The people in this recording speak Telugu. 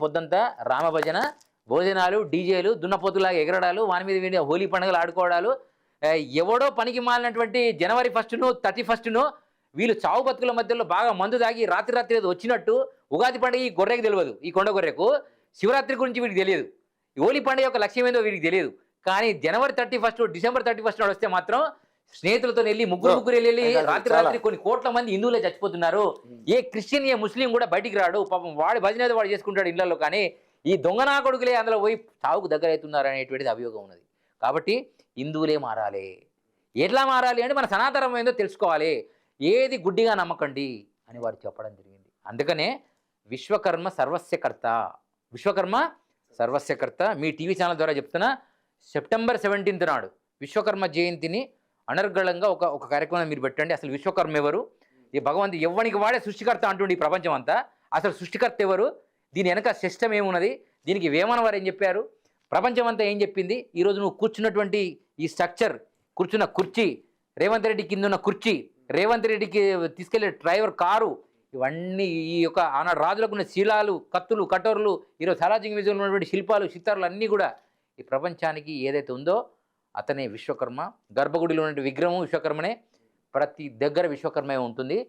పొద్దంతా రామభజన, భోజనాలు, డీజేలు, దున్నపోతులాగా ఎగరడాలు, వాని మీద వీడి హోలీ పండుగలు ఆడుకోవడాలు. ఎవడో పనికి మాలినటువంటి జనవరి 1ను 31ను వీళ్ళు చావు బతుకుల మధ్యలో బాగా మందు తాగి రాత్రి రాత్రి ఏదో వచ్చినట్టు ఉగాది పండుగ ఈ గొర్రెకి తెలియదు, ఈ కొండ గొర్రెకు శివరాత్రి గురించి వీడికి తెలియదు, హోలీ పండుగ యొక్క లక్ష్యం ఏందో వీడికి తెలియదు. కానీ జనవరి 31 డిసెంబర్ 31 నాడు వస్తే మాత్రం స్నేహితులతో వెళ్ళి ముగ్గురు వెళ్ళి రాత్రి రాత్రి కొన్ని కోట్ల మంది హిందువులే చచ్చిపోతున్నారు. ఏ క్రిస్టియన్ ఏ ముస్లిం కూడా బయటికి రాడు, పాపం వాడి భజన వాడు చేసుకుంటాడు ఇళ్లలో. కానీ ఈ దొంగనా కొడుకులే అందులో పోయి చావుకు దగ్గర అవుతున్నారు అనేటువంటిది అభియోగం ఉన్నది. కాబట్టి హిందువులే మారాలి. ఎట్లా మారాలి అంటే మన సనాతనం ఏందో తెలుసుకోవాలి. ఏది గుడ్డిగా నమ్మకండి అని వారు చెప్పడం జరిగింది. అందుకనే విశ్వకర్మ సర్వస్యకర్త, విశ్వకర్మ సర్వస్యకర్త. మీ టీవీ ఛానల్ ద్వారా చెప్తున్నా, సెప్టెంబర్ 17 నాడు విశ్వకర్మ జయంతిని అనర్గళంగా ఒక కార్యక్రమం మీరు పెట్టండి. అసలు విశ్వకర్మ ఎవరు, ఈ భగవంతు ఎవ్వనికి వాడే సృష్టికర్త అంటుండే ఈ ప్రపంచం అంతా. అసలు సృష్టికర్త ఎవరు, దీని వెనక సిస్టమ్ ఏమున్నది, దీనికి వేమన వారు ఏం చెప్పారు, ప్రపంచం అంతా ఏం చెప్పింది. ఈరోజు నువ్వు కూర్చున్నటువంటి ఈ స్ట్రక్చర్, కూర్చున్న కుర్చీ, రేవంత్ రెడ్డి కింద ఉన్న కుర్చీ, రేవంత్ రెడ్డికి తీసుకెళ్లే డ్రైవర్ కారు, ఇవన్నీ ఈ యొక్క ఆనాడు రాజులకు ఉన్న శీలాలు, కత్తులు, కటోర్లు, ఈరోజు సాలాజింగ్ మ్యూజియంలో ఉన్నటువంటి శిల్పాలు, చిత్రాలు అన్నీ కూడా ఈ ప్రపంచానికి ఏదైతే ఉందో అతనే విశ్వకర్మ. గర్భగుడిలో ఉన్న విగ్రహం విశ్వకర్మనే, ప్రతి దగ్గర విశ్వకర్మే ఉంటుంది.